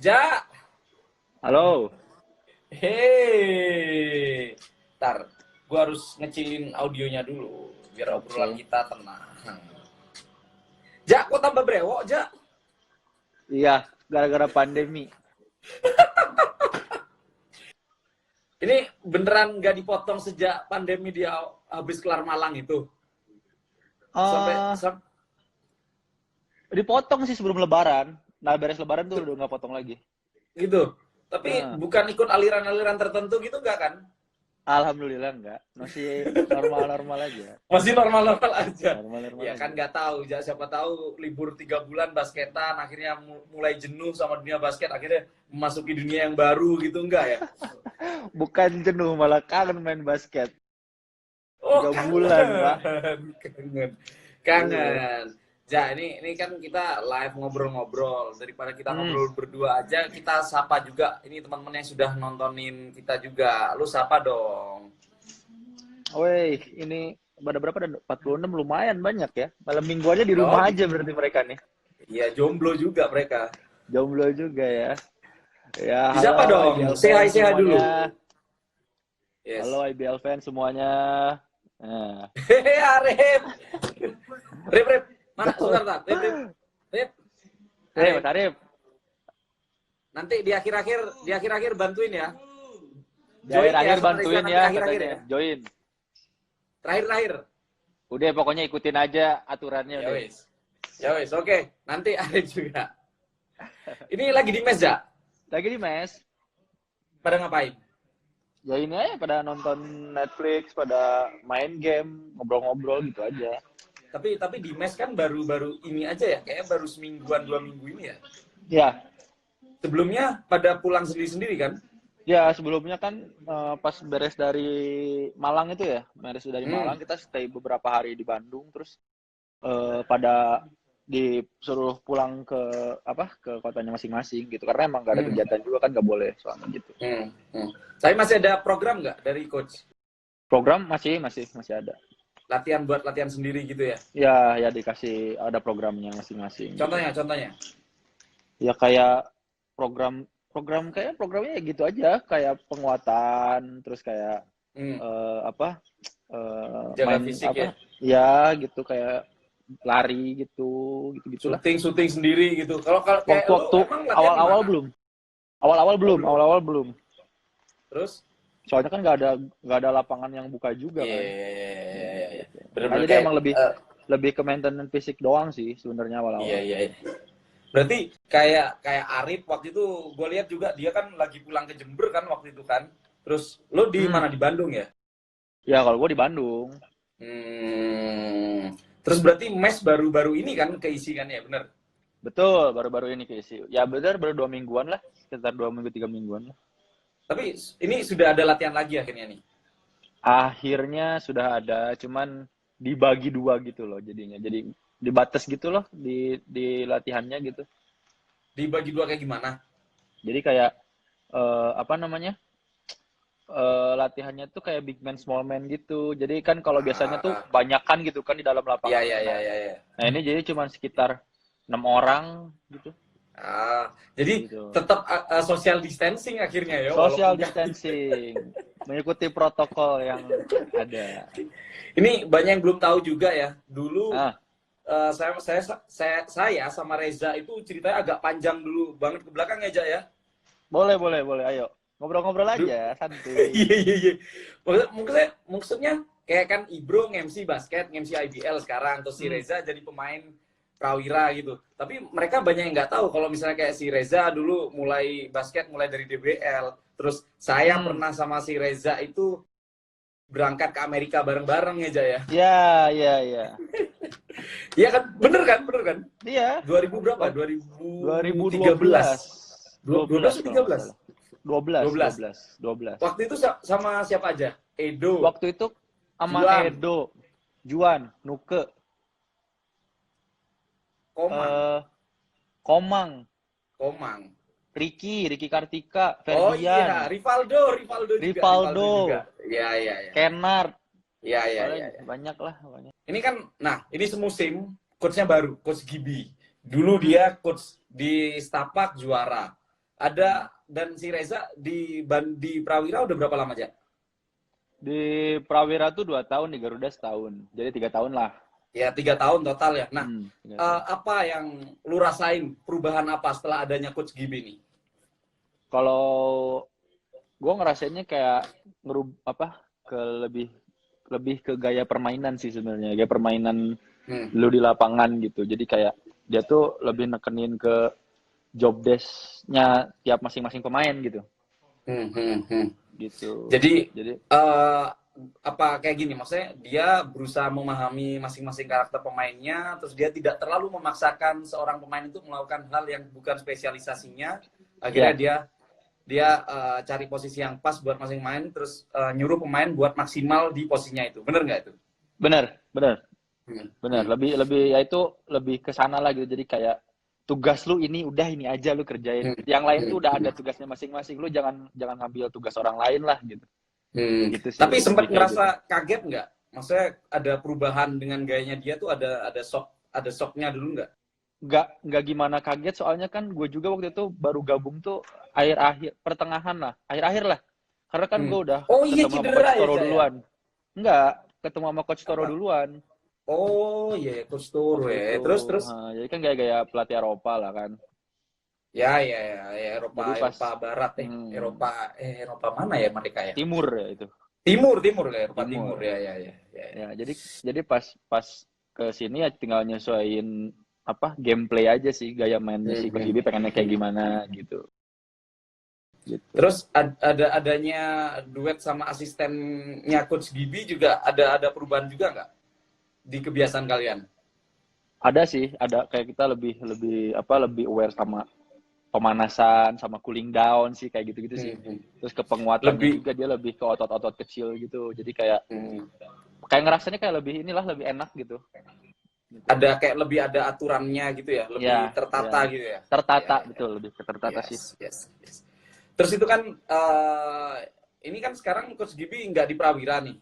Ja, Halo. hei, ntar, gua harus ngecilin audionya dulu biar obrolan Oke. kita tenang. Ja, kok tambah brewok, Ja? Iya, gara-gara pandemi. Ini beneran nggak dipotong sejak pandemi dia habis kelar Malang itu? Sampai, eh Dipotong sih sebelum Lebaran. Nah, beres Lebaran tuh udah nggak potong lagi. gitu. Tapi Nah, bukan ikut aliran-aliran tertentu gitu nggak kan? alhamdulillah nggak. Masih normal-normal aja. Masih normal-normal aja. Normal-normal Ya kan aja. nggak tahu, Ja. Siapa tahu libur 3 bulan basketan, akhirnya mulai jenuh sama dunia basket, akhirnya memasuki dunia yang baru gitu, enggak ya? Bukan jenuh, malah kangen main basket. Oh, 3 bulan, Pak. kangen, kangen, Iya. kangen. Ja, ini kan kita live ngobrol-ngobrol. Daripada kita Hmm. ngobrol berdua aja, kita sapa juga. Ini teman-teman yang sudah nontonin kita juga. Lu sapa dong. Woi, ini pada berapa? Ada 46, lumayan banyak ya. Malam mingguannya di Oh, rumah aja berarti mereka nih. iya jomblo juga mereka. Jomblo juga ya. Ya, halo Disapa dong. IBL fans Say hi dulu. semuanya. Halo Yes. IBL fans semuanya. Nah, Hehe, Arif. Rip. Mana? Sebentar, Tat. Rip. Arif. Mas Arif, Nanti di akhir-akhir bantuin ya. di Join ya akhir-akhir sama Reza bantuin nanti ya akhir-akhir katanya. ya. Join. Terakhir-terakhir. Udah pokoknya ikutin aja aturannya Ya udah. wis. Ya wis, oke. Nanti Arif juga. Ini lagi di mes ya? Lagi di mes. Pada ngapain? Ya ini aja pada nonton Netflix, pada main game, ngobrol-ngobrol gitu aja. Tapi di mes kan baru-baru ini aja ya, kayaknya baru semingguan 2 minggu ini ya. Ya, Sebelumnya pada pulang sendiri-sendiri kan? ya sebelumnya kan pas beres dari Malang itu ya, beres dari Hmm. Malang kita stay beberapa hari di Bandung, terus pada disuruh pulang ke ke kotanya masing-masing gitu karena emang gak ada Hmm. kegiatan juga kan nggak boleh soalnya gitu. Hmm. Tapi masih ada program nggak dari coach? Program masih ada. Latihan buat latihan sendiri gitu ya? Ya, ya dikasih ada programnya masing-masing gitu. Contohnya. Ya kayak program programnya ya gitu aja, kayak penguatan, terus kayak Hmm. eh, apa Jaga main fisik ya. ya gitu kayak lari gitu, gitu-gitulah. Syuting sendiri gitu. Kalau kayak lu Waktu-waktu emang latihan di awal-awal mana? belum. Oh, belum. Awal-awal belum. Terus? Soalnya kan nggak ada lapangan yang buka juga Iya, kan. iya, iya, iya, iya, iya. Gitu. Nah, Bener-bener jadi kayak emang lebih lebih ke maintenance fisik doang sih sebenarnya iya, awal-awal. iya, iya. Berarti kayak Arif waktu itu gue lihat juga dia kan lagi pulang ke Jember kan waktu itu kan. Terus lo di Hmm. mana di Bandung ya? Ya kalau gue di Bandung. Hmm. Terus berarti mes baru-baru ini kan keisi kan ya, bener? Betul, baru-baru ini keisi. Ya benar baru 2 mingguan lah, sekitar 2 minggu 3 mingguan lah. Tapi ini sudah ada latihan lagi akhirnya nih. Akhirnya sudah ada, cuman dibagi dua gitu loh jadinya. Jadi dibatas gitu loh di latihannya gitu. Dibagi dua kayak gimana? Jadi kayak apa namanya? Latihannya tuh kayak big man small man gitu. Jadi kan kalau biasanya tuh Ah, banyakan gitu kan di dalam ya, lapangan. ya, Nah, ya, ya, ya. nah ini jadi cuman sekitar 6 orang gitu. Jadi Gitu. tetap social distancing akhirnya ya, Social walaupun kan. distancing, mengikuti protokol yang ada. Ini banyak yang belum tahu juga ya. Dulu Ah, saya sama Reza itu ceritanya agak panjang dulu banget ke belakang ya, Ja ya. boleh, ayo. Ngobrol-ngobrol Du- aja, santuy. Iya, iya, iya. Maksudnya kayak kan Ibro nge-MC basket, nge-MC IBL sekarang, terus si Hmm, Reza jadi pemain prawira gitu. Tapi mereka banyak yang nggak tahu kalau misalnya kayak si Reza dulu mulai basket mulai dari DBL. Terus saya hmm. pernah sama si Reza itu berangkat ke Amerika bareng-bareng ya, Ja ya. Ya, ya, ya. Iya kan? Bener kan? Bener kan? Iya. 2000 berapa? Wak- 2013. 2012. 12 atau Kalau nggak 13? salah. 12, 12. 12, 12. Waktu itu sama siapa aja? Edo, Waktu itu sama Juan, Edo, Juan, Nuke, Komang, eh Komang, Komang. Ricky Kartika, Oh Ferdian, iya, Rivaldo juga. Rivaldo, Iya, iya, iya. Kennard. Iya, iya, Soalnya iya, iya. banyak lah pokoknya. Ini kan, nah, ini semusim coachnya baru, coach Gibi. Dulu Hmm. dia coach di Stapak juara. Ada dan si Reza di Prawira udah berapa lama aja? Di Prawira tuh 2 tahun, di Garuda setahun. Jadi 3 tahun lah. Ya 3 tahun total ya. Nah, 3 tahun. apa yang lu rasain, perubahan apa setelah adanya Coach Gibi nih? Kalau gue ngerasainnya kayak ke lebih ke gaya permainan sih sebenarnya. Gaya permainan lu di lapangan gitu. Jadi kayak dia tuh lebih nekenin ke job desk-nya tiap masing-masing pemain gitu. Gitu. Jadi Jadi apa kayak gini, maksudnya dia berusaha memahami masing-masing karakter pemainnya, terus dia tidak terlalu memaksakan seorang pemain itu melakukan hal yang bukan spesialisasinya. Akhirnya dia cari posisi yang pas buat masing pemain, terus nyuruh pemain buat maksimal di posisinya itu. Bener nggak itu? benar. Lebih ya itu lebih ke sana lah gitu. Jadi kayak tugas lu ini aja lu kerjain. Yang lain tuh udah ada tugasnya masing-masing. Lu jangan ngambil tugas orang lain lah gitu. Gitu sih. Tapi sempat Lebih kayak ngerasa kaget nggak? Maksudnya ada perubahan dengan gayanya dia tuh ada shocknya dulu nggak? Nggak gimana kaget, soalnya kan gue juga waktu itu baru gabung tuh pertengahan lah, akhir lah. Karena kan gue udah Oh iya, ketemu sama cedera Coach ya, Toro Cak, ya? duluan. Enggak, ketemu sama Coach Toro Apa? duluan Oh iya, Coach Toro waktu ya. itu. Terus? Nah, jadi kan gaya-gaya pelatih Eropa lah kan. Ya, Eropa, Jadi pas Eropa Barat Eropa mana ya mereka ya? Timur ya itu. Timur ya, Eropa Timur. Timur ya. Ya, jadi pas ke sini ya tinggal nyesuaiin gameplay aja sih, gaya mainnya si Coach Gibi pengennya kayak gimana gitu. Terus adanya duet sama asistennya Coach Gibi juga ada perubahan juga nggak di kebiasaan kalian? Ada sih, ada kayak kita lebih aware sama pemanasan, sama cooling down sih, kayak gitu-gitu sih. Terus ke penguatannya juga dia lebih ke otot-otot kecil gitu. Jadi kayak ngerasanya kayak lebih enak gitu. Ada kayak lebih ada aturannya gitu ya, lebih tertata gitu ya. Tertata, betul, lebih tertata sih. Yes. Terus itu kan ini kan sekarang Coach Gibi nggak di Prawira nih.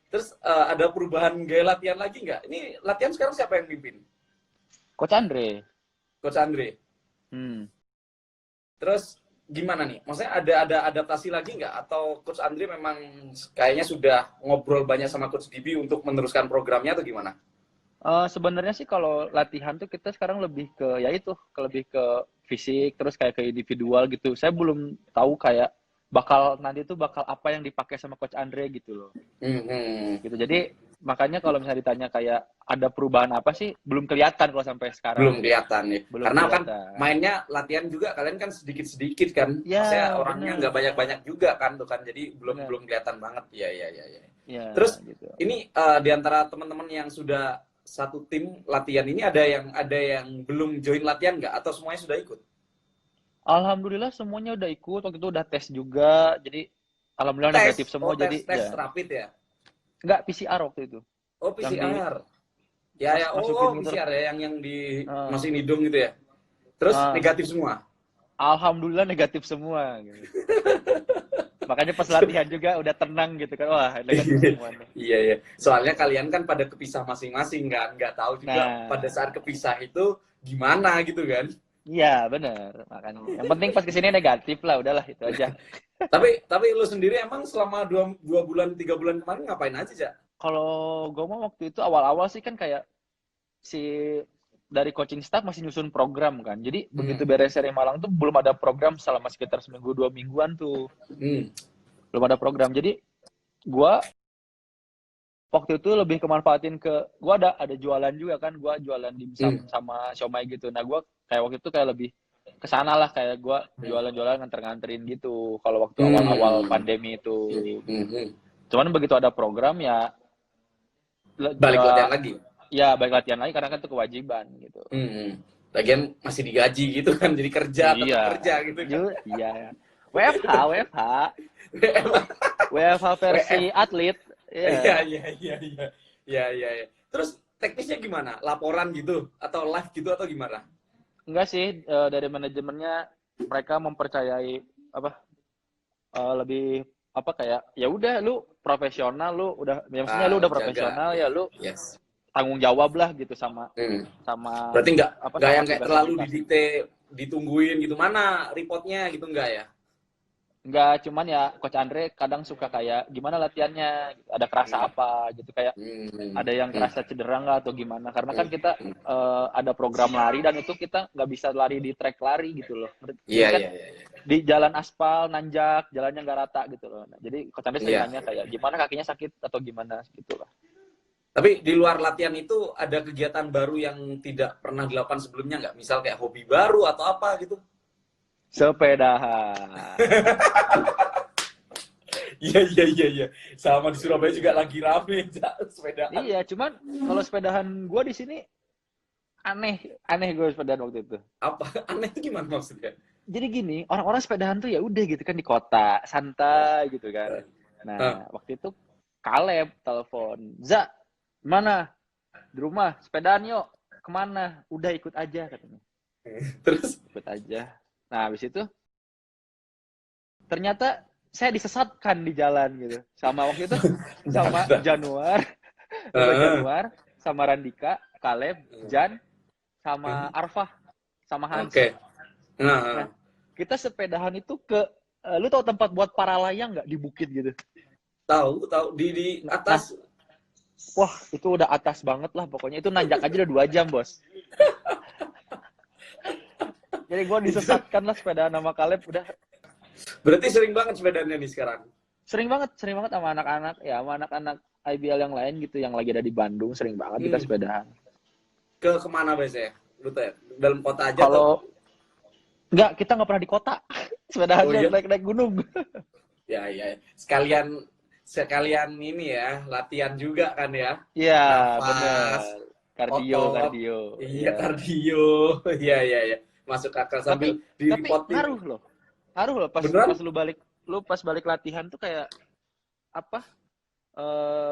Terus ada perubahan gaya latihan lagi nggak? Ini latihan sekarang siapa yang pimpin? Coach Andre. Terus gimana nih? Maksudnya ada adaptasi lagi nggak? Atau Coach Andre memang kayaknya sudah ngobrol banyak sama Coach Gibi untuk meneruskan programnya atau gimana? Sebenarnya sih kalau latihan tuh kita sekarang lebih ke lebih ke fisik, terus kayak ke individual gitu. Saya belum tahu kayak nanti tuh bakal apa yang dipakai sama Coach Andre gitu loh. Gitu. Jadi makanya kalau misalnya ditanya kayak ada perubahan apa sih, belum kelihatan kalau sampai sekarang. Belum kelihatan ya. Karena kelihatan. Kan mainnya latihan juga kalian kan sedikit-sedikit kan. Ya, maksudnya orangnya nggak banyak-banyak juga kan tuh kan. Jadi belum kelihatan banget. Ya, terus gitu. Ini di antara teman-teman yang sudah satu tim latihan ini ada yang belum join latihan nggak atau semuanya sudah ikut? Alhamdulillah semuanya udah ikut, waktu itu udah tes juga, jadi alhamdulillah negatif semua. Tes rapid ya? Enggak, PCR waktu itu. Oh PCR. PCR ya, yang di masukin hidung gitu ya. Terus negatif semua. Alhamdulillah negatif semua. Gitu. Makanya pas latihan juga udah tenang gitu kan, wah negatif semua. Iya. Soalnya kalian kan pada kepisah masing-masing kan, nggak tahu juga pada saat kepisah itu gimana gitu kan. Iya benar, makanya. Yang penting pas kesini negatif lah, udahlah itu aja. tapi lu sendiri emang selama 2 bulan 3 bulan kemarin ngapain aja, Cak? Kalau gue mau waktu itu awal-awal sih kan kayak dari coaching staff masih nyusun program kan. Jadi begitu beres seri Malang tuh belum ada program selama sekitar seminggu 2 mingguan tuh. Belum ada program. Jadi gue waktu itu lebih kemanfaatin gue ada jualan juga kan. Gue jualan dimsum sama siomay gitu. Nah gue kayak waktu itu kayak lebih kesana lah, kayak gue jualan nganterin gitu kalau waktu awal-awal pandemi itu. Cuman begitu ada program ya balik latihan lagi. Ya balik latihan lagi karena kan itu kewajiban gitu. Lagian masih digaji gitu kan, jadi kerja tetap kerja gitu kan. Iya. WFH versi atlet. Iya. Terus teknisnya gimana? Laporan gitu atau live gitu atau gimana? Enggak sih, dari manajemennya mereka mempercayai lebih kayak ya udah lu profesional, lu udah maksudnya lu udah profesional jaga. Ya lu tanggung jawab lah gitu sama Hmm. sama Berarti nggak sama yang kayak terlalu universitas. didikte, ditungguin gitu, mana reportnya gitu, nggak ya? Enggak, cuman ya Coach Andre kadang suka kayak gimana latihannya, gitu. Ada kerasa apa gitu, kayak Hmm. ada yang Hmm. kerasa cedera nggak atau gimana, karena kan Hmm. kita ada program lari dan itu kita nggak bisa lari di trek lari gitu loh. Jadi Iya, kan iya, iya. di jalan aspal nanjak, jalannya nggak rata gitu loh. Nah, jadi Coach Andre sering Iya. nanya kayak gimana kakinya sakit atau gimana gitu loh. Tapi di luar latihan itu ada kegiatan baru yang tidak pernah dilakukan sebelumnya nggak? Misal kayak hobi baru atau apa gitu? Sepedahan. Iya, iya, iya, iya. Sama di Surabaya juga lagi rame sepedaan. Iya, cuman kalau sepedahan gue di sini aneh gue sepedahan waktu itu. Apa aneh itu gimana maksudnya? Jadi gini, orang-orang sepedahan tuh ya udah gitu kan di kota, santai gitu kan. Hah. Nah, waktu itu Kaleb telepon, "Za, mana? Di rumah, sepedaan yuk. Kemana? Udah ikut aja," katanya. Terus Ikut aja. Nah, habis itu ternyata saya disesatkan di jalan gitu. Sama waktu itu sama Januar, sama Ah, Januar, sama Randika, Kaleb, Jan, sama Arfah, sama Hans. oke. Nah, Nah, kita sepedahan itu ke lu tahu tempat buat para layang nggak di bukit gitu? tahu di Nah, atas. wah itu udah atas banget lah pokoknya. Itu nanjak aja udah 2 jam, bos. Jadi gue Itu disesatkan lah sepedaan sama Kaleb. Udah berarti sering banget sepedanya nih sekarang. sering banget sama anak-anak ya, sama anak-anak IBL yang lain gitu yang lagi ada di Bandung, sering banget kita Hmm. sepedahan. Ke kemana biasanya? Lu tuh dalam kota aja tuh? Kalau nggak, kita nggak pernah di kota. Oh Sepedahannya iya? naik-naik gunung. Ya, ya. Sekalian ini ya, latihan juga kan ya. Iya, bener. Nafas, otot. Kardio. Iya, Iya. kardio. Iya, iya, iya. Masuk akal sambil Tapi direpotin. ngaruh loh. Ngaruh loh pas Beneran? lu pas balik latihan tuh kayak apa?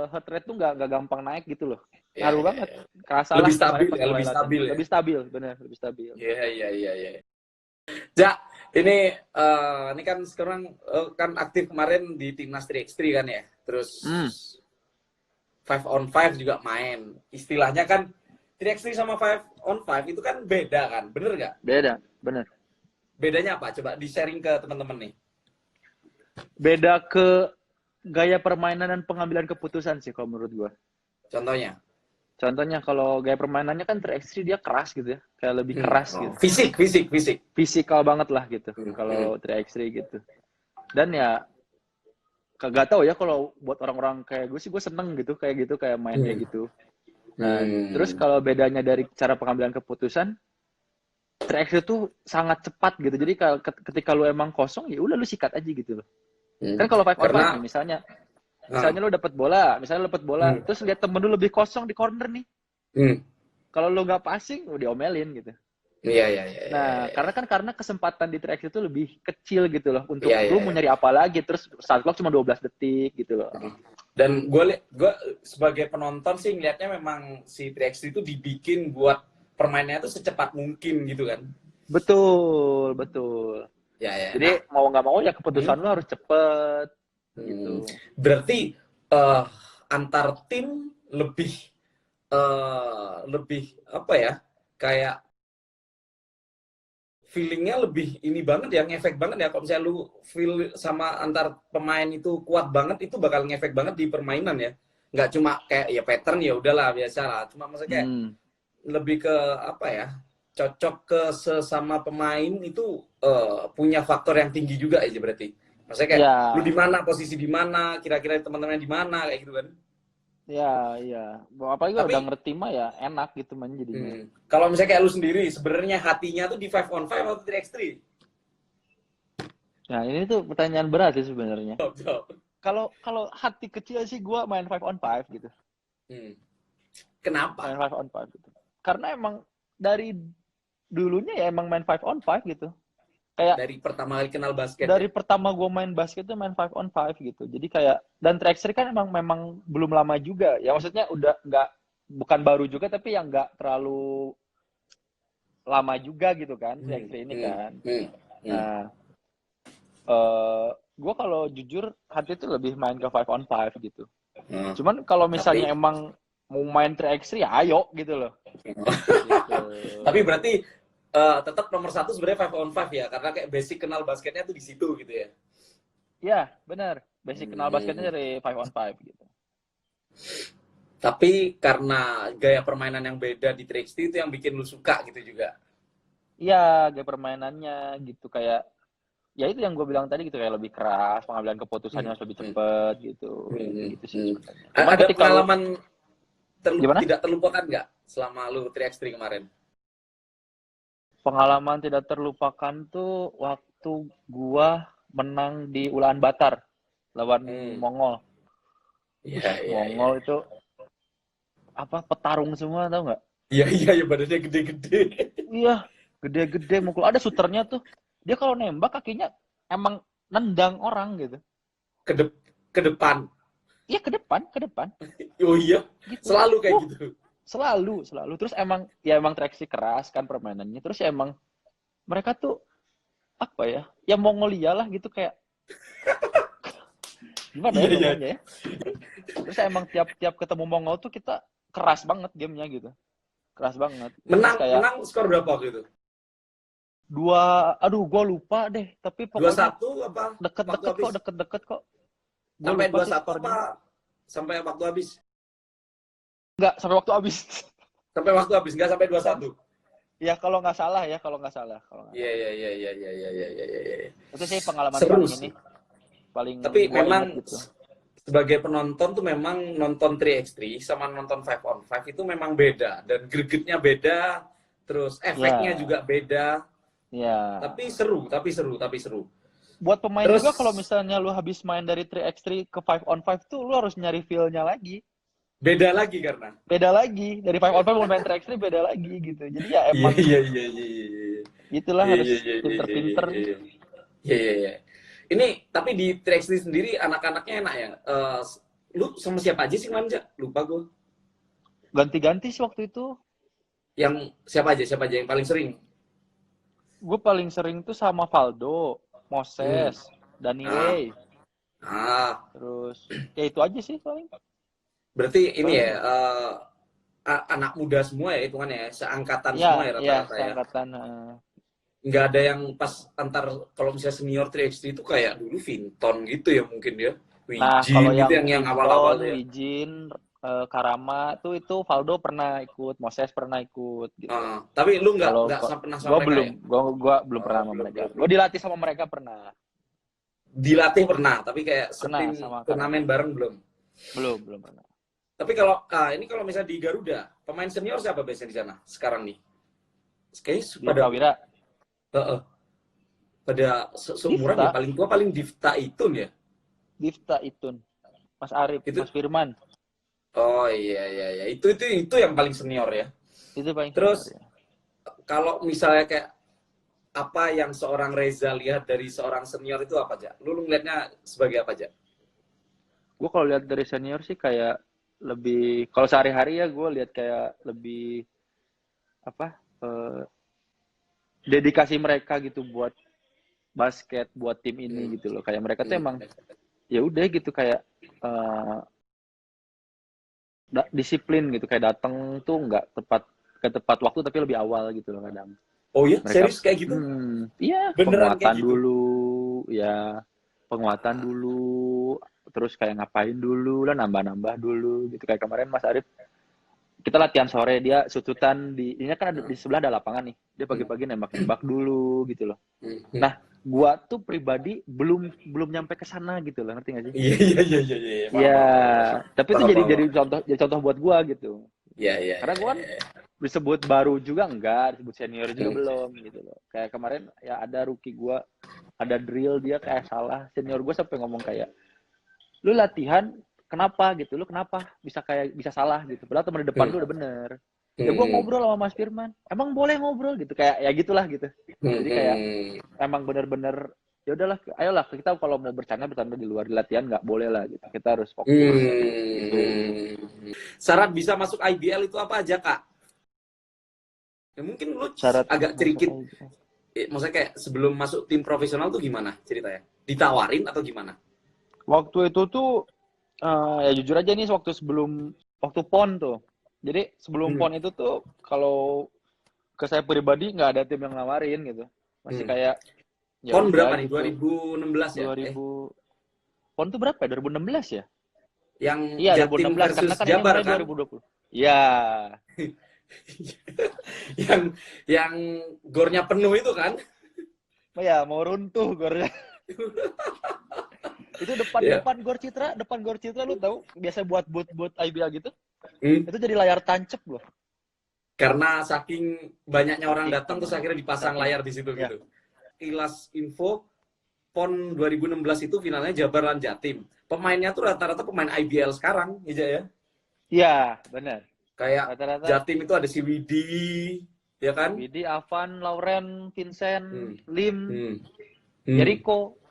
Heart rate tuh nggak gampang naik gitu loh. Ya, Ngaruh ya, banget. ya. Kerasa lah Lebih kemarin stabil pas ya, mulai lebih latihan. stabil ya. Lebih stabil, bener, lebih stabil. Iya, iya, iya, iya. Ja, ini kan sekarang kan aktif kemarin di timnas 3x3 kan ya. Terus Hmm, 5 on 5 juga main. Istilahnya kan 3x3 sama 5 on 5 itu kan beda kan, bener nggak? beda, bener. Bedanya apa? Coba di-sharing ke teman-teman nih. Beda ke gaya permainan dan pengambilan keputusan sih kalau menurut gua. Contohnya. Contohnya kalau gaya permainannya kan 3x3 dia keras gitu ya. Kayak lebih keras Oh, gitu. fisik. Fisikal banget lah gitu Hmm. kalau 3x3 gitu. Dan ya kagak tahu ya kalau buat orang-orang kayak gue sih gue seneng gitu kayak main kayak gitu. Nah, terus Hmm. kalau bedanya dari cara pengambilan keputusan, 3x3 tuh sangat cepat gitu. Jadi kalau ketika lu emang kosong ya udah lu sikat aja gitu loh. Hmm. Kan kalau 5 on 5 nih Karena misalnya lu dapat bola, hmm. terus lihat temen lu lebih kosong di corner nih. Hmm. Kalau lu nggak passing, lu diomelin gitu. Iya, iya, iya, iya, Nah, iya. karena kesempatan di 3x3 itu lebih kecil gitu loh untuk Iya, iya, lu mau iya. nyari apa lagi, terus shot clock cuma 12 detik gitu loh. Dan gue sebagai penonton sih ngeliatnya memang si 3x3 itu dibikin buat permainannya itu secepat mungkin gitu kan. Betul, betul. Ya, ya. Jadi Nah, mau nggak mau ya keputusan hmm. lu harus cepet gitu. Berarti antar tim lebih apa ya? Kayak feelingnya lebih ini banget ya, ngefek banget ya. Kalau misalnya lu feel sama antar pemain itu kuat banget, itu bakal ngefek banget di permainan ya. Nggak cuma kayak ya pattern ya udahlah biasa lah. Cuma maksudnya kayak lebih ke apa ya? Cocok ke sesama pemain itu punya faktor yang tinggi juga aja berarti. Maksudnya kayak Ya, lu di mana, posisi di mana, kira-kira teman-teman di mana kayak gitu kan. ya. Apalagi kalau Tapi udah ngerti mah ya enak gitu main jadinya. kalau misalnya kayak lu sendiri, sebenarnya hatinya tuh di 5 on 5 atau 3x3? Nah, ini tuh pertanyaan berat sih sebenarnya. Jawab, jawab. Kalau hati kecil sih gue main 5 on 5 gitu. Kenapa? Main 5 on 5 gitu. Karena emang dari dulunya ya emang main 5 on 5 gitu. Kayak Dari pertama kali kenal basket dari ya? pertama gue main basket tuh main 5 on 5 gitu. Jadi kayak dan 3x3 kan memang belum lama juga. Ya maksudnya udah nggak bukan baru juga tapi yang nggak terlalu lama juga gitu kan 3x3 ini kan. Nah, gue kalau jujur hati tuh lebih main ke 5 on 5 gitu. Cuman kalau misalnya Tapi emang mau main 3x3 ya ayo gitu loh. Gitu. Tapi berarti tetap nomor satu sebenarnya 5 on 5 ya, karena kayak basic kenal basketnya tuh di situ gitu ya. Ya, benar. Basic kenal basketnya dari 5 on 5 gitu. Tapi karena gaya permainan yang beda di 3x3 itu yang bikin lu suka gitu juga. Iya, gaya permainannya gitu kayak ya itu yang gue bilang tadi gitu kayak lebih keras, pengambilan keputusannya harus lebih cepet gitu. Gitu sih sebenarnya. Cuman Ada ketika pengalaman gimana? tidak terlupakan nggak selama lu 3x3 kemarin? Pengalaman tidak terlupakan tuh waktu gua menang di Ulaan Batar lawan Mongol. Iya, iya, iya. Mongol itu apa petarung semua tau nggak? Iya, iya, ya badannya gede-gede. Iya, gede-gede mukul. Ada shooternya tuh. Dia kalau nembak kakinya emang nendang orang gitu. Ke depan. Iya ke depan, ke depan. Oh iya, Gitu. selalu kayak gitu. Selalu. Terus emang ya emang traksi keras kan permainannya. Terus ya emang mereka tuh apa ya? Ya Mongolia lah gitu kayak gimana ya ngomongnya ya? Terus emang tiap ketemu Mongol tuh kita keras banget gamenya gitu. Keras banget. Menang skor berapa waktu itu? Aduh gue lupa deh. Tapi pokoknya 2-1 apa? deket-deket kok. Sampai 2-1 apa? Sampai waktu habis? Enggak, sampai waktu habis. Sampai waktu habis, nggak sampai 2-1? Ya kalau nggak salah. Iya. Itu sih pengalaman Seru paling sih. ini. Paling Tapi memang gitu. Sebagai penonton tuh memang nonton 3x3 sama nonton 5 on 5 itu memang beda, dan gregetnya beda, terus efeknya juga beda. Ya. Tapi seru. Buat pemain Terus, juga kalau misalnya lu habis main dari 3x3 ke 5 on 5 tuh lu harus nyari feel-nya lagi. beda lagi karena. Beda lagi. Dari 5 on 5 mau main 3x3 beda lagi gitu. Jadi ya emang Iya. itulah harus pinter-pinter. Iya. Ini tapi di 3x3 sendiri anak-anaknya enak ya. Lu sama siapa aja sih Manja? Lupa gue. Ganti-ganti sih waktu itu. Yang siapa aja yang paling sering? Gue paling sering tuh sama Valdo, Moses, Danny terus ya itu aja sih paling. Berarti ini ya anak muda semua ya hitungannya ya, seangkatan semua ya rata-rata ya. Seangkatan. Nggak ada yang pas antar, kalau misalnya senior 3x3 itu kayak dulu Vinton gitu ya mungkin ya. Nah, kalau gitu yang awal-awal ya. Wijin, Karama tuh itu Valdo pernah ikut, Moses pernah ikut gitu. Tapi lu nggak pernah sama mereka? Gua belum pernah sama mereka. Gua dilatih sama mereka pernah. Dilatih pernah, tapi kayak setim sama turnamen bareng belum? Belum pernah. Tapi kalau misalnya di Garuda, pemain senior siapa biasanya di sana sekarang nih? Kayaknya pada Prawira. Pada seumuran ya, paling tua paling Difta Itun ya. Difta Itun. Mas Arif, Mas Firman. Oh iya. Itu yang paling senior ya. Itu paling Terus senior, ya. Kalau misalnya kayak apa yang seorang Reza lihat dari seorang senior itu apa aja? Lu ngeliatnya sebagai apa aja? Gue kalau lihat dari senior sih kayak lebih, kalau sehari-hari ya gue lihat kayak lebih apa dedikasi mereka gitu buat basket, buat tim ini gitu loh. Kayak mereka tuh emang ya udah gitu kayak disiplin gitu, kayak datang tuh nggak tepat waktu tapi lebih awal gitu loh kadang. Oh iya, serius kayak gitu? Iya, penguatan dulu, ya penguatan dulu, terus kayak ngapain dulu lah, nambah dulu gitu. Kayak kemarin Mas Arif kita latihan sore, dia sututan ini kan ada di sebelah ada lapangan nih, dia pagi-pagi nembak dulu gitu loh. Nah gua tuh pribadi belum nyampe ke sana gitu loh, ngerti gak sih? Iya. Iya, tapi itu jadi contoh buat gua gitu. Iya. Karena gua kan disebut baru juga enggak, disebut senior juga belum gitu loh. Kayak kemarin ya ada rookie gua, ada drill dia kayak salah, senior gua sampai ngomong kayak, lu latihan kenapa gitu, lu kenapa bisa salah gitu, padahal teman di depan lu udah bener. Ya gua ngobrol sama Mas Firman, emang boleh ngobrol gitu, kayak ya gitulah gitu. Jadi kayak emang bener-bener ya udahlah, ayolah kita kalau mau bercanda di luar, di latihan nggak boleh lah gitu, kita harus fokus gitu. Syarat bisa masuk IBL itu apa aja Kak? Ya mungkin lu agak sedikit, maksudnya kayak sebelum masuk tim profesional tuh gimana ceritanya? Ditawarin atau gimana? Waktu itu tuh ya jujur aja nih, waktu sebelum waktu PON tuh. Jadi sebelum PON itu tuh kalau ke saya pribadi nggak ada tim yang nawarin gitu. Masih kayak ya PON udah berapa nih? gitu. 2016 ya? 2000 PON tuh berapa ya? 2016 ya? Yang Iya, Jatim 2016 karena versus kan ini Jabar mulai kan? 2020. Iya. yang yang gornya penuh itu kan? Ya, mau runtuh gornya. Itu Ya. depan gor Citra lu tahu biasa buat IBL gitu. Hmm. Itu jadi layar tancap loh. Karena saking banyaknya orang datang terus Saking akhirnya dipasang layar di situ ya. gitu. Kilas info PON 2016 itu finalnya Jabar dan Jatim. Pemainnya tuh rata-rata pemain IBL sekarang, ya. Iya, benar. Kayak Rata-rata Jatim itu ada si Widi, ya kan? Widi, Avan, Lauren, Vincent, Lim, Hmm. Jericho.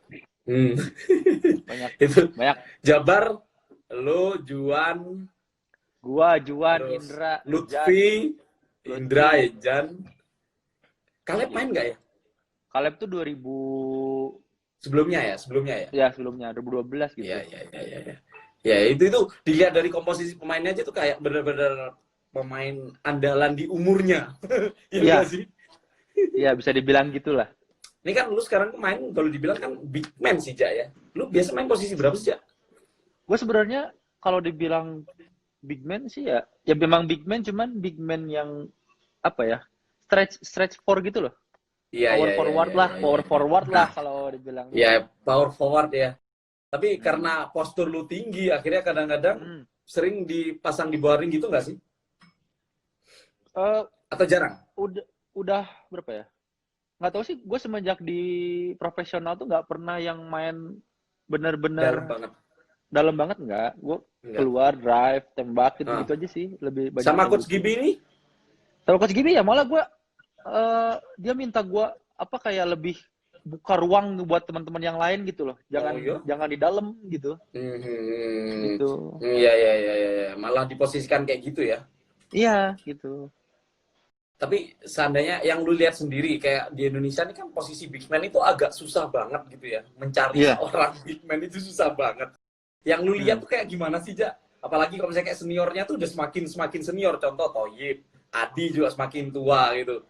Banyak. Itu Banyak. Jabar, lo, Juan, Gua, Juan, terus Indra, Lutfi, Jan, Indra, Lutfi. Ejan. Kaleb main nggak ya? Kaleb tuh 2000 Sebelumnya ya? ya sebelumnya 2012 gitu. Iya. Ya, itu dilihat dari komposisi pemainnya aja tuh kayak bener-bener pemain andalan di umurnya. Iya. Sih? Iya, bisa dibilang gitulah. Ini kan lu sekarang main, kalau dibilang kan big man sih, Ja, ya. Lu biasa main posisi berapa sih, Ja? Gue sebenarnya kalau dibilang big man sih ya memang big man, cuman big man yang apa ya, stretch four gitu loh. Iya. Power forward lah kalau dibilang. Iya, power forward ya. Tapi karena postur lu tinggi, akhirnya kadang-kadang sering dipasang di bawah ring gitu nggak sih? Atau jarang? Udah berapa ya? Nggak tahu sih, gue semenjak di profesional tuh nggak pernah yang main bener-bener dalam banget nggak. Gue keluar, drive, tembak, gitu aja sih. Lebih banyak sama Coach Gibi ini? Kalau Coach Gibi ya malah gue, dia minta gue kayak lebih buka ruang buat teman-teman yang lain gitu loh. Jangan di dalam gitu. Gitu. Iya. Malah diposisikan kayak gitu ya? Iya, gitu. Tapi seandainya yang lu lihat sendiri, kayak di Indonesia ini kan posisi big man itu agak susah banget gitu ya. Mencari seorang big man itu susah banget. Yang lu lihat tuh kayak gimana sih, Ja? Apalagi kalau misalnya kayak seniornya tuh udah semakin senior. Contoh Thoyib, Adi juga semakin tua gitu.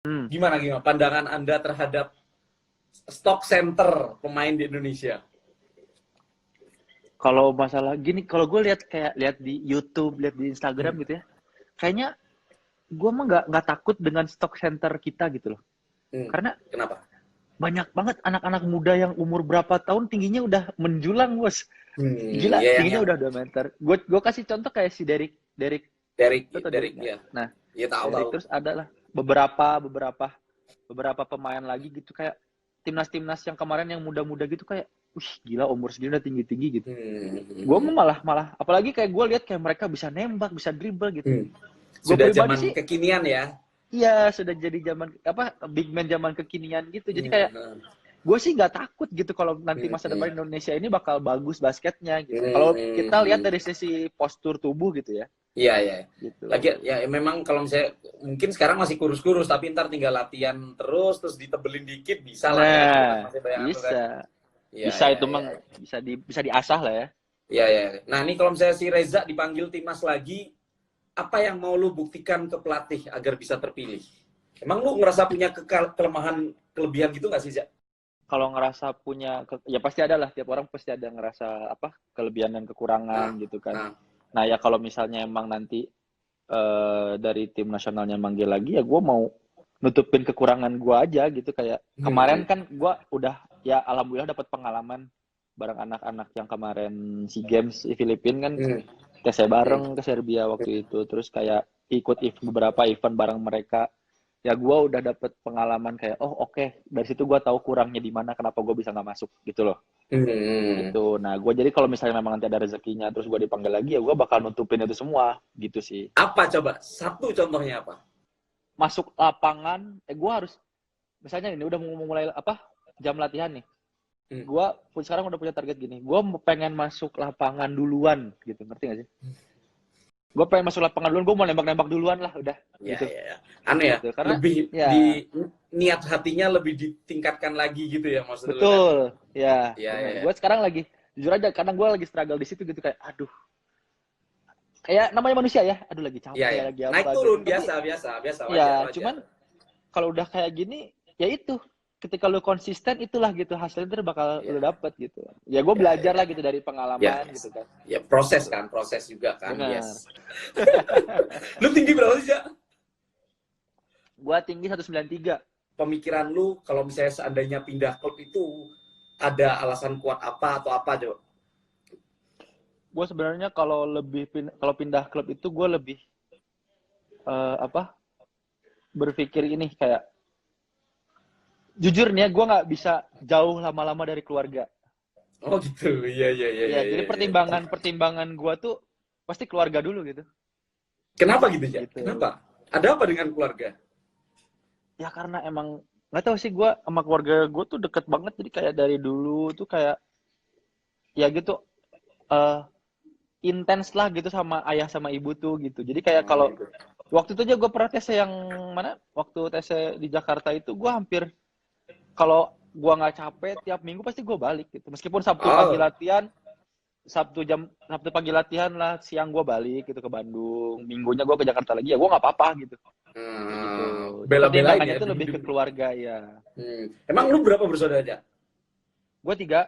Gimana pandangan Anda terhadap stock center pemain di Indonesia? Kalau masalah gini, kalau gue lihat di YouTube, lihat di Instagram gitu ya, kayaknya gue mah nggak takut dengan stock center kita gitu loh. Karena kenapa? Banyak banget anak-anak muda yang umur berapa tahun tingginya udah menjulang, bos. Gila, tingginya udah 2 meter. Gue kasih contoh kayak si Derek ya. Nah, ya, tahu. Terus adalah beberapa pemain lagi gitu, kayak timnas yang kemarin yang muda-muda gitu, kayak gila umur segini udah tinggi-tinggi gitu. Gue malah apalagi kayak gue lihat kayak mereka bisa nembak, bisa dribble gitu. Sudah zaman kekinian ya. Iya, sudah jadi zaman big man zaman kekinian gitu. Jadi kayak gue sih nggak takut gitu kalau nanti masa depan Indonesia ini bakal bagus basketnya gitu. Kalau kita lihat dari sisi postur tubuh gitu ya. Iya. Gitu. Lagi ya memang kalau misalnya mungkin sekarang masih kurus-kurus, tapi ntar tinggal latihan terus ditebelin dikit bisa lah ya. Bisa itu mah bisa diasah lah ya. Iya. Nah, ini kalau misalnya si Reza dipanggil timnas lagi, apa yang mau lu buktikan ke pelatih agar bisa terpilih? Emang lu ngerasa punya kelebihan gitu nggak sih, Zak? Kalau ngerasa punya, ya pasti ada lah. Tiap orang pasti ada ngerasa kelebihan dan kekurangan gitu kan. Nah ya kalau misalnya emang nanti dari tim nasionalnya manggil lagi, ya gue mau nutupin kekurangan gue aja gitu. Kayak kemarin kan gue udah, ya alhamdulillah dapat pengalaman bareng anak-anak yang kemarin SEA Games di Filipina kan. Saya bareng ke Serbia waktu itu, terus kayak ikut beberapa event bareng mereka. Ya gue udah dapet pengalaman kayak oke. Dari situ gue tahu kurangnya di mana, kenapa gue bisa nggak masuk gitu loh. Gitu. Nah gue jadi kalau misalnya memang nanti ada rezekinya terus gue dipanggil lagi, ya gue bakal nutupin itu semua gitu sih. Apa coba? Satu contohnya apa? Masuk lapangan, gue harus misalnya ini udah mau mulai jam latihan nih. Gue sekarang udah punya target gini, gue pengen masuk lapangan duluan gitu, ngerti gak sih? Gue pengen masuk lapangan duluan, gue mau nembak duluan lah udah. Gitu. Ya. Aneh ya, gitu. Karena lebih niat hatinya lebih ditingkatkan lagi gitu ya maksudnya. Betul, ya. Gue sekarang lagi, jujur aja, kadang gue lagi struggle di situ gitu, kayak aduh, kayak namanya manusia ya, aduh lagi Iya, capek ya. lagi Naik apa turun gitu. Tapi biasa, wajar, ya wajar. cuman kalau udah kayak gini ya itu, ketika lu konsisten itulah gitu hasilnya ntar bakal Iya, lu dapet gitu. Ya gue ya, belajar ya. lah gitu dari Ya, pengalaman gitu kan. ya proses Gitu. kan, proses juga kan, Benar. yes. Lu tinggi berapa sih, Jak? Gua tinggi 193. Pemikiran lu kalau misalnya seandainya pindah klub itu ada alasan kuat apa atau apa, Jo? Gue sebenarnya kalau pindah klub itu gue lebih apa berpikir ini kayak jujur nih ya gue nggak bisa jauh lama-lama dari keluarga. Oh gitu, iya, iya, iya, Ya iya, jadi iya. pertimbangan gue tuh pasti keluarga dulu gitu. Kenapa gitu, Jak? Gitu. Kenapa? Ada apa dengan keluarga? Ya karena emang nggak tahu sih gue sama keluarga gue tuh deket banget jadi kayak dari dulu tuh kayak ya gitu eh intens lah gitu sama ayah sama ibu tuh gitu. Jadi kayak Oh, kalau gitu. waktu itu aja gue pernah tes yang mana? Waktu tes di Jakarta itu gue hampir kalau gue nggak capek tiap minggu pasti gue balik gitu. Meskipun Oh, Sabtu pagi latihan lah, siang gue balik gitu ke Bandung. Minggunya gue ke Jakarta lagi ya gue nggak apa-apa gitu. Kayak gitu. Jadi bela-belain pertimbangannya ya tuh demi lebih ke demi. keluarga ya. Emang lu berapa bersaudara, Jak? Gue tiga,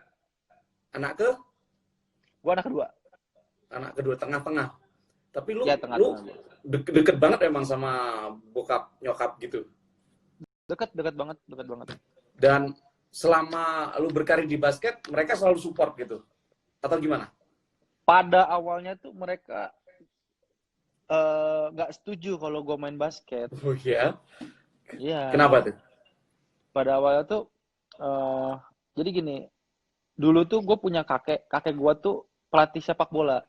Anak ke? gue anak kedua. Anak kedua, tengah-tengah. Tapi lu Ya lu tengah-tengah gue. deket banget emang sama bokap nyokap gitu. Dekat banget. Dan selama lu berkarir di basket, mereka selalu support gitu. Atau gimana? Pada awalnya tuh mereka nggak setuju kalau gue main basket. Oh iya. Iya. Kenapa tuh? Pada awalnya tuh eh jadi gini, dulu tuh gue punya kakek gue tuh pelatih sepak bola.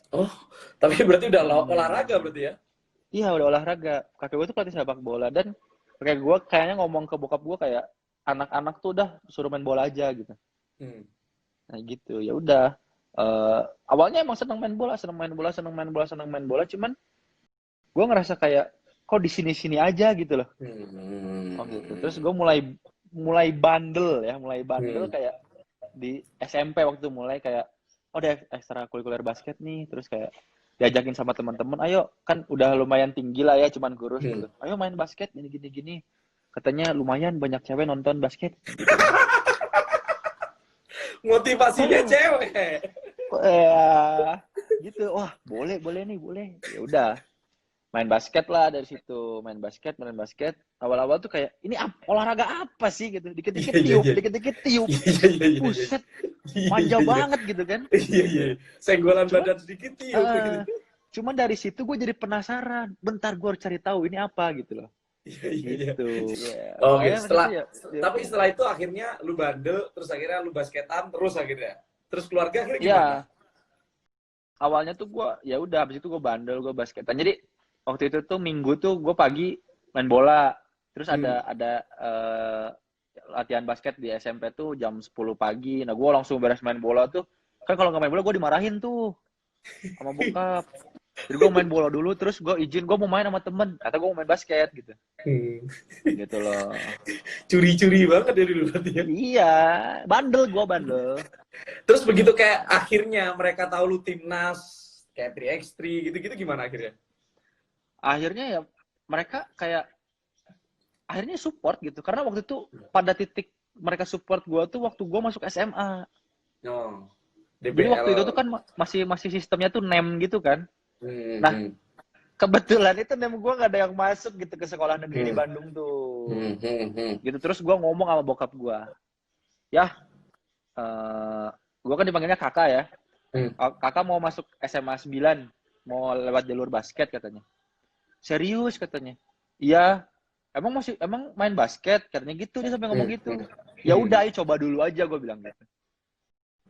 Oh, tapi berarti udah olahraga Hmm. berarti ya? Iya udah olahraga. Kakek gue tuh pelatih sepak bola dan kakek gue kayaknya ngomong ke bokap gue kayak anak-anak tuh udah suruh main bola aja gitu. Hmm. Nah gitu ya udah. Awalnya emang seneng main bola. Cuman gue ngerasa kayak kok di sini-sini aja gitu loh. Oh gitu. Terus Hmm. gue mulai bandel Hmm. kayak di SMP waktu itu mulai kayak oh ada ekstrakurikuler basket nih terus kayak diajakin sama teman-teman ayo kan udah lumayan tinggi lah ya cuman kurus Hmm. gitu ayo main basket gini katanya lumayan banyak cewek nonton basket gitu kan Motivasinya cewek. ya gitu wah boleh nih boleh ya udah main basket awal-awal tuh kayak ini olahraga apa sih gitu Iya, dikit-dikit iya, tiup iya. dikit-dikit tiup Iya, iya, iya, iya. buset Iya, manja iya, iya. banget gitu kan Iya, iya. gitu Senggolan cuman badan sedikit tiup. cuman dari situ gue jadi penasaran bentar gue harus cari tahu ini apa gitu loh Iya, iya, iya. gitu ya Oke, makanya maksudnya ya, tapi setelah itu akhirnya lu bandel, terus akhirnya lu basketan, terus akhirnya. Terus keluarga akhirnya gimana? ya awalnya tuh gue ya udah habis itu gue bandel gue basketan jadi waktu itu tuh minggu tuh gue pagi main bola terus Hmm. ada latihan basket di SMP tuh jam 10 pagi nah gue langsung beres main bola tuh kan kalau nggak main bola gue dimarahin tuh sama bokap jadi gue main bola dulu terus gue izin gue mau main sama temen kata gue mau main basket gitu Hmm. gitu loh Curi-curi banget ya dulu berarti ya. iya bandel Terus begitu kayak akhirnya mereka tahu lu timnas, kayak 3x3 gitu-gitu gimana akhirnya? akhirnya ya mereka kayak akhirnya support gitu karena waktu itu pada titik mereka support gue tuh waktu gue masuk SMA Oh, jadi waktu itu tuh DBL. kan masih sistemnya tuh nem gitu kan Hmm, nah hmm, kebetulan itu nem gue nggak ada yang masuk gitu ke sekolah negeri di hmm, Bandung tuh hmm. gitu terus gue ngomong sama bokap gue ya gue kan dipanggilnya kakak ya Hmm. kakak mau masuk SMA 9 mau lewat jalur basket katanya serius katanya iya emang main basket katanya gitu dia sampai ngomong Hmm. gitu ya Hmm. udah ayo coba dulu aja gue bilang gitu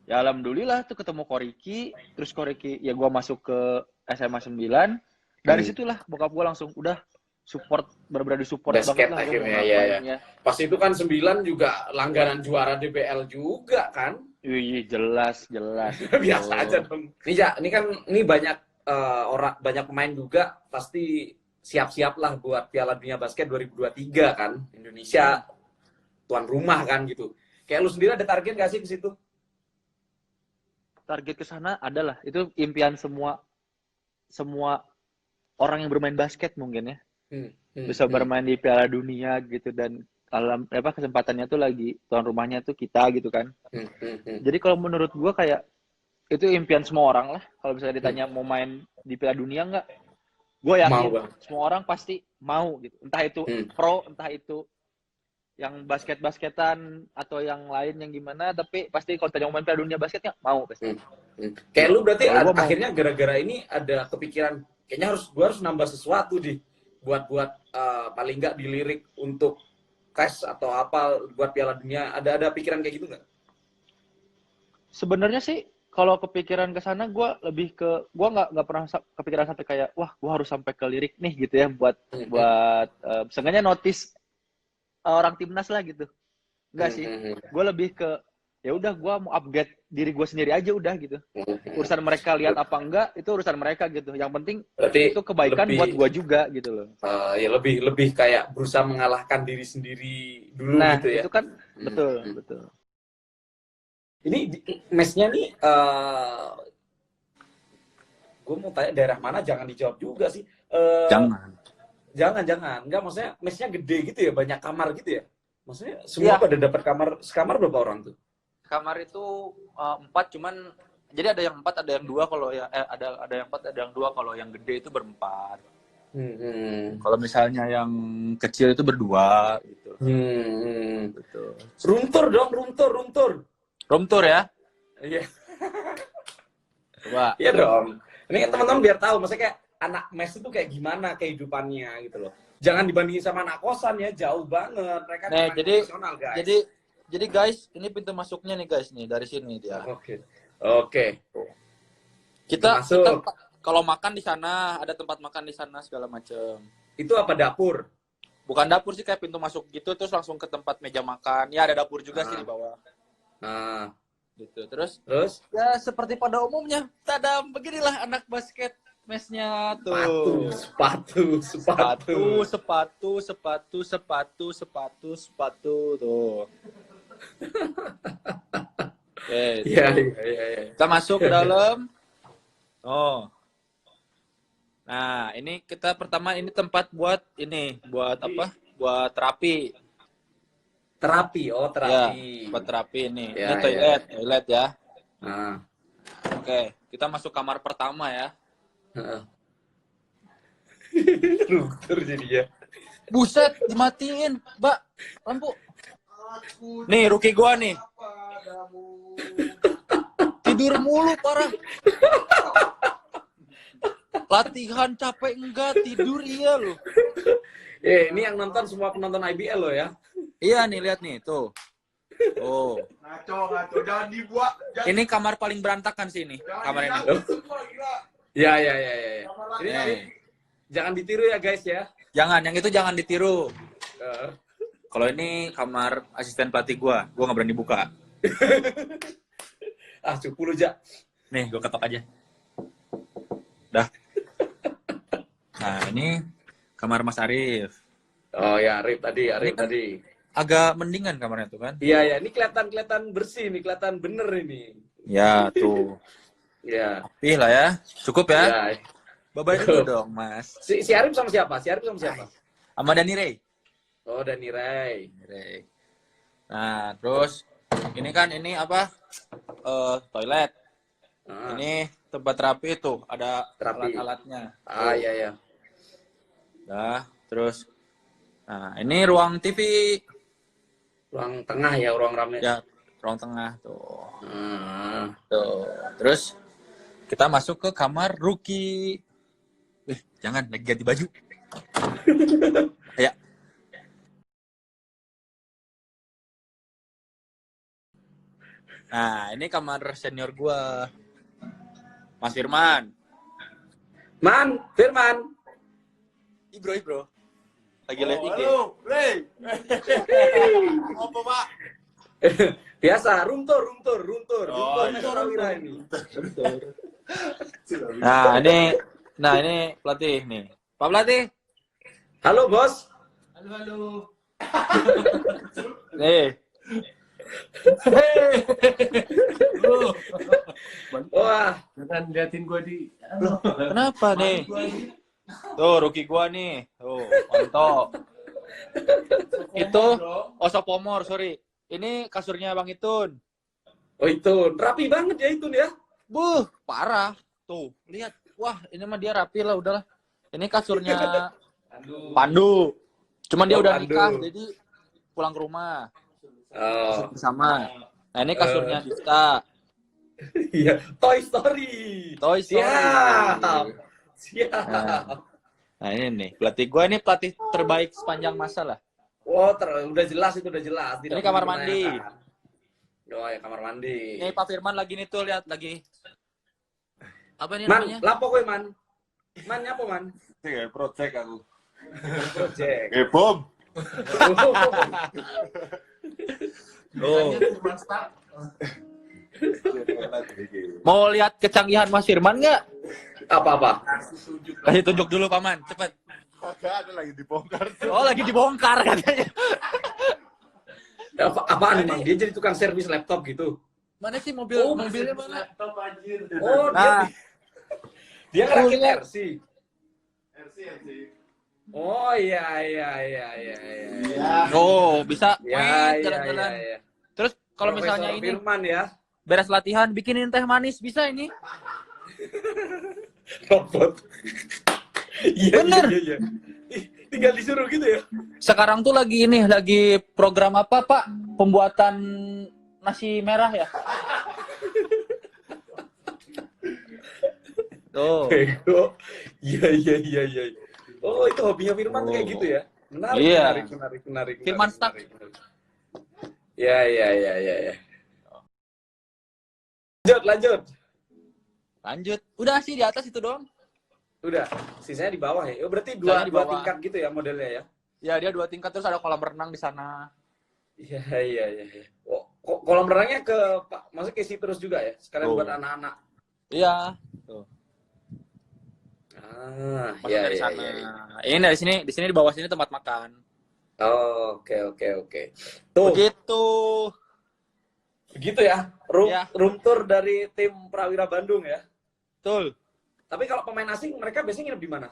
ya alhamdulillah tuh ketemu Koriki terus Koriki ya gue masuk ke SMA 9 dari Hmm. situlah bokap gue langsung udah support bener-bener support banget Basket lah gue mau akhirnya ya, ngapain ya. ya Pas itu kan 9 juga langganan juara DBL juga kan. wih jelas itu Biasa aja dong. Nih, Ja, ini kan ini banyak banyak pemain juga pasti siap-siap lah buat Piala Dunia Basket 2023 kan. Indonesia tuan rumah kan gitu. Kayak lu sendiri ada target gak sih ke situ? target ke sana adalah itu impian semua semua orang yang bermain basket mungkin ya bisa Hmm. bermain di Piala Dunia gitu, dan kesempatannya tuh lagi tuan rumahnya tuh kita gitu kan. Hmm. Jadi kalau menurut gua kayak itu impian semua orang lah. Kalau misalnya Hmm. ditanya mau main di Piala Dunia nggak, gue Mau yakin bang. semua orang pasti mau gitu. Entah itu Hmm. pro, entah itu yang basket-basketan atau yang lain yang gimana, tapi pasti kalau tanya mau main Piala Dunia basketnya mau pasti. Kayak lu berarti Kalau gue mau. akhirnya gara-gara ini ada kepikiran kayaknya gua harus nambah sesuatu buat paling nggak dilirik untuk tes atau apa buat Piala Dunia. Ada pikiran kayak gitu nggak? Sebenarnya sih kalau kepikiran ke sana, gue lebih ke gue nggak pernah kepikiran sampai kayak wah gue harus sampai ke lirik nih gitu ya buat seenggaknya notice orang timnas lah gitu. Enggak sih, gue lebih ke ya udah gue mau upgrade diri gue sendiri aja udah gitu. Urusan mereka lihat apa enggak itu urusan mereka gitu. Yang penting Berarti itu kebaikan buat gue juga gitu loh. Ya lebih kayak berusaha mengalahkan diri sendiri dulu Nah gitu ya. itu kan betul. Ini mesnya nih, gue mau tanya daerah mana, jangan dijawab juga sih. Jangan. Enggak, maksudnya mesnya gede gitu ya, banyak kamar gitu ya. Maksudnya semua pada dapat sekamar berapa orang tuh? Kamar itu 4, cuman jadi ada yang 4, ada yang 2 kalau ya ada yang 4, ada yang 2 kalau yang gede itu berempat. Kalau misalnya yang kecil itu berdua gitu. Betul. Runtur dong, runtur. Room tour ya? Iya. Coba. Iya dong. Ini kan teman-teman biar tahu, maksudnya kayak anak mes itu kayak gimana kehidupannya gitu loh. Jangan dibandingin sama anak kosan ya, jauh banget. Mereka Nah, profesional, guys. Jadi guys, ini pintu masuknya nih guys nih, dari sini dia. Oke. Kita kalau makan di sana, ada tempat makan di sana segala macam. Itu apa dapur? Bukan dapur sih, kayak pintu masuk gitu terus langsung ke tempat meja makan. Ya ada dapur juga sih di bawah. Nah, gitu. Terus ya seperti pada umumnya, tadam, beginilah anak basket mesnya tuh. Sepatu tuh. Oke. Iya. Kita masuk ke dalam. Oh. Nah, ini kita pertama ini tempat buat apa? Buat terapi. Terapi. Ya, tempat terapi ini. Ya, ini toilet ya. Nah. Oke, kita masuk kamar pertama ya. Runtur jadinya. Buset, dimatiin, Mbak. Lampu. Nih, rookie gua nih. Tidur mulu parah. Latihan capek enggak, tidur iya loh. Ini yang nonton semua penonton IBL loh ya. Iya nih, lihat nih, tuh. Oh. Ngaco, jangan dibuat. Ini kamar paling berantakan sih ini, kamar ini. Iya. Ini jangan ditiru ya guys ya. Jangan, yang itu jangan ditiru. Kalau ini kamar asisten pelatih gua nggak berani buka. Cukup lu, Jak. Nih, gua ketok aja. Dah. Nah, ini kamar Mas Arif. Oh ya, Arif tadi. Agak mendingan kamarnya tuh kan? Iya, ini kelihatan bersih nih, kelihatan bener ini. Ya, tuh. Ya. Rapih lah ya. Cukup ya? Ya. Bye-bye dulu dong, Mas. Si Arif sama siapa? Sama Dani Ray. Oh, Dani Ray. Nah, terus ini apa? Toilet. Ini tempat terapi tuh, ada alat-alatnya. Iya. Nah, terus nah, ini ruang TV. Ruang tengah ya, ruang rame. Ya, ruang tengah tuh. Tuh. Terus kita masuk ke kamar rookie. Jangan lagi ganti baju. Ya. Nah, ini kamar senior gua. Mas Firman. Firman. Ibro. Lagi live IG. Halo, Ray. Apa, Pak? Biasa, runtur. Runtur. Ini. Nah, ini pelatih nih. Pak Pelatih. Halo, Bos. Halo. Nih. Wah, Jangan liatin gua di. Kenapa nih? Tuh, rookie gua nih. Tuh, Onto. Itu Osopomor, sorry. Ini kasurnya Bang Itun. Oh itu rapi banget ya itu ya. Buh, parah. Tuh, lihat. Wah, ini mah dia rapi lah, udahlah. Ini kasurnya Pandu. Cuman dia Oh, udah Pandu. nikah, jadi pulang ke rumah. Oh Bersama. Nah, ini kasurnya Dista. iya, Toy Story. Toy Story. Siap. Siap. Nah, ini nih. Pelatih gue ini pelatih terbaik sepanjang masa lah. Oh, udah jelas itu udah jelas. Ini kamar mandi. Oh ya kamar mandi. Ini Pak Firman lagi nih tuh, lihat lagi. Apa ini Man, namanya? lapo kowe man? Man nyapa man? Kayak project aku. Project. Bom. Oh. Mau lihat kecanggihan Mas Firman nggak? Apa-apa? Kasih tunjuk dulu Paman, cepet. Kagak ada lagi dibongkar. Oh, lagi dibongkar katanya. Apaan emang? Dia jadi tukang servis laptop gitu. Mana sih mobilnya mana? Laptop anjir. Oh, Nah, dia ngerakit lihat. RC. RC. Oh iya. oh bisa Ya, main iya, jalan-jalan. iya. Terus kalau Profesor misalnya ini Firman ya. beres latihan bikinin teh manis bisa ini. Robot. Iya, Bener. Iya. Ih, tinggal disuruh gitu ya. Sekarang tuh lagi program apa Pak? Pembuatan nasi merah ya? Tuh. Bego. Iya. Oh, itu hobinya Firman tuh kayak gitu ya. Menarik, Iya. menarik. Firman Stuck. Ya. Lanjut. Udah sih di atas itu doang. Udah, sisanya di bawah ya. Oh, berarti Sisanya di dua bawah. tingkat gitu ya modelnya ya. Ya dia 2 tingkat terus ada kolam renang di sana. Iya. Oh, kolam renangnya maksudnya ke situ terus juga ya, sekalian Oh. buat anak-anak. Iya. Tuh. Masuk Iya. dari sana. Ini dari sini, di sini di bawah sini tempat makan. Oh, oke. Tuh, begitu ya. Ya. Room tour dari tim Prawira Bandung ya. Betul. Tapi kalau pemain asing mereka biasanya nginep di mana?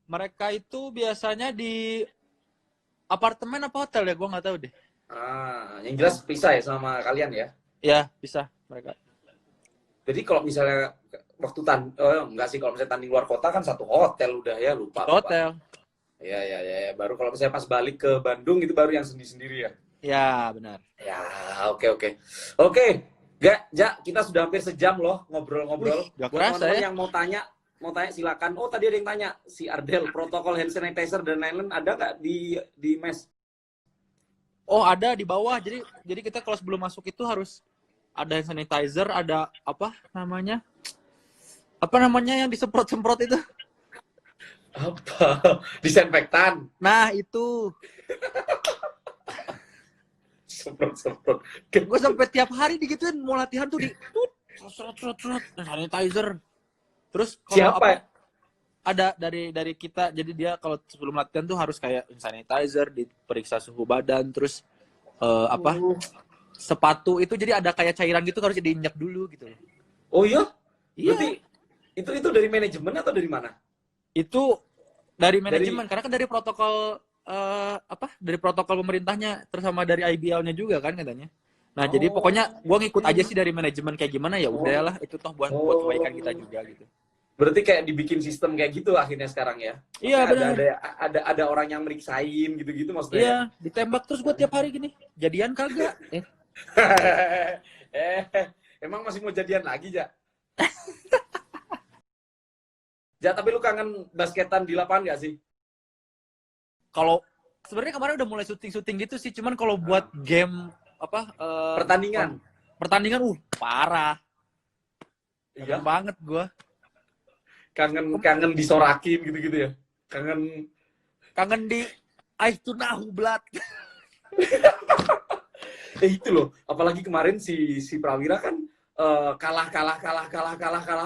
Mereka itu biasanya di apartemen apa hotel ya? Gue nggak tahu deh. Yang jelas pisah ya sama kalian ya. Ya, bisa mereka. Jadi kalau misalnya waktu enggak sih, kalau misalnya tanding luar kota kan satu hotel udah ya, lupa. Hotel. Ya. Baru kalau misalnya pas balik ke Bandung itu baru yang sendiri-sendiri ya. Ya, benar. Ya, oke. Ja, kita sudah hampir sejam loh ngobrol-ngobrol. Wih, gak Buat kerasa teman-teman ya. yang mau tanya silakan. Oh, tadi ada yang tanya, si Ardel protokol hand sanitizer dan lain-lain ada nggak di mes? Oh, ada di bawah. Jadi kita kalau sebelum masuk itu harus ada hand sanitizer, ada apa namanya? Apa namanya yang disemprot-semprot itu? Apa? Disinfektan. Nah, itu. Semprot. Gue sampai tiap hari digituin mau latihan tuh serot sanitizer. Terus kalau Siapa? ada dari kita, jadi dia kalau sebelum latihan tuh harus kayak sanitizer, diperiksa suhu badan, terus sepatu itu jadi ada kayak cairan gitu harus diinjak dulu gitu. Oh iya? Iya. Berarti itu dari manajemen atau dari mana? Itu dari manajemen karena kan dari protokol dari protokol pemerintahnya terus sama dari IBL-nya juga kan katanya. Nah, jadi pokoknya gue ngikut aja sih dari manajemen kayak gimana ya udahlah itu toh buat kebaikan kita juga gitu. Berarti kayak dibikin sistem kayak gitu akhirnya sekarang ya? Iya, benar. Ada orang yang meriksain gitu-gitu maksudnya. Iya, ditembak terus gue tiap hari gini. Jadian kagak? Emang masih mau jadian lagi, Ja? Ja, tapi lu kangen basketan di lapangan gak sih? Kalau sebenarnya kemarin udah mulai syuting gitu sih, cuman kalau buat game Pertandingan parah. Iya Banget gue. Kangen disorakin gitu-gitu ya. Kangen di I to nahu blood. Itu loh, apalagi kemarin si Prawira kan kalah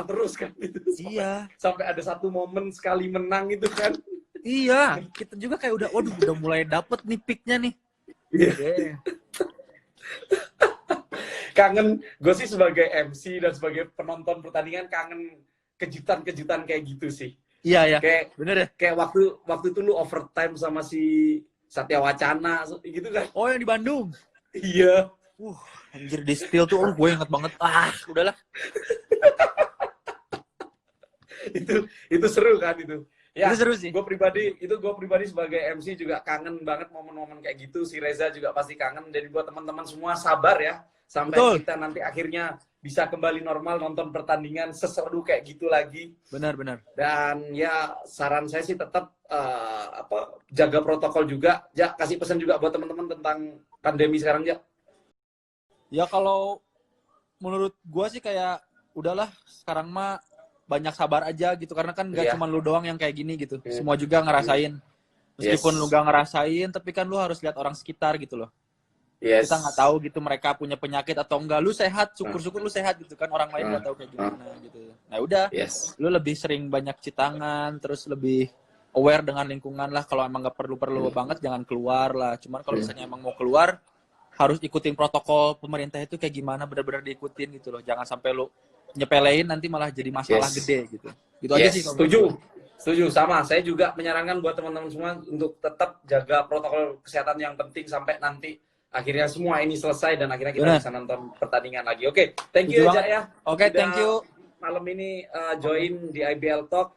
terus kan gitu. Iya. Sampai ada satu momen sekali menang itu kan. Iya, kita juga kayak udah mulai dapet nih picknya nih. Iya. kangen. Gue sih sebagai MC dan sebagai penonton pertandingan kangen kejutan-kejutan kayak gitu sih. Iya, Kayak bener ya. kayak waktu itu lu overtime sama si Satya Wacana gitu kan. Oh, yang di Bandung. Iya. Anjir di Steel tuh, gue inget banget. Udahlah. Itu seru kan itu. Ya, Itu seru sih. gue pribadi sebagai MC juga kangen banget momen-momen kayak gitu. Si Reza juga pasti kangen. Jadi buat teman-teman semua sabar ya sampai Betul. kita nanti akhirnya bisa kembali normal nonton pertandingan seseru kayak gitu lagi. Benar. Dan ya saran saya sih tetap jaga protokol juga. Ja, kasih pesan juga buat teman-teman tentang pandemi sekarang, Ja. Ya kalau menurut gue sih kayak udahlah sekarang mah banyak sabar aja gitu karena kan gak Iya. cuma lu doang yang kayak gini gitu. Iya. Semua juga ngerasain. Meskipun Yes. lu gak ngerasain tapi kan lu harus lihat orang sekitar gitu loh. Yes. Kita nggak tahu gitu mereka punya penyakit atau enggak. Lu sehat, syukur-syukur lu sehat gitu kan. Orang lain nggak tahu kayak gimana gitu. Nah udah, Yes. lu lebih sering banyak cuci tangan, terus lebih aware dengan lingkungan lah. Kalau emang nggak perlu banget jangan keluar lah. Cuman kalau misalnya emang mau keluar harus ikutin protokol pemerintah itu kayak gimana, benar-benar diikutin gitu loh. Jangan sampai lu nyepelein nanti malah jadi masalah Yes. gede gitu. Gitu aja sih. kalau menurut Setuju sama. Saya juga menyarankan buat teman-teman semua untuk tetap jaga protokol kesehatan yang penting sampai nanti akhirnya semua ini selesai dan akhirnya kita Benar. bisa nonton pertandingan lagi. Oke, thank you Setuju Ja banget. ya. Oke, Sudah thank you. Malam ini join di IBL Talk.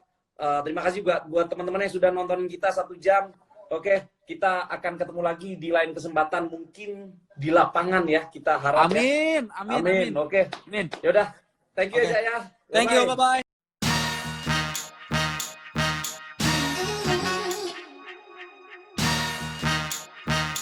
Terima kasih juga buat teman-teman yang sudah nonton kita 1 jam. Oke, kita akan ketemu lagi di lain kesempatan mungkin di lapangan ya. Kita harap ya. Amin. Oke. Amin. Yaudah, thank you Oke. Ja ya. Thank you, Bye-bye. bye-bye.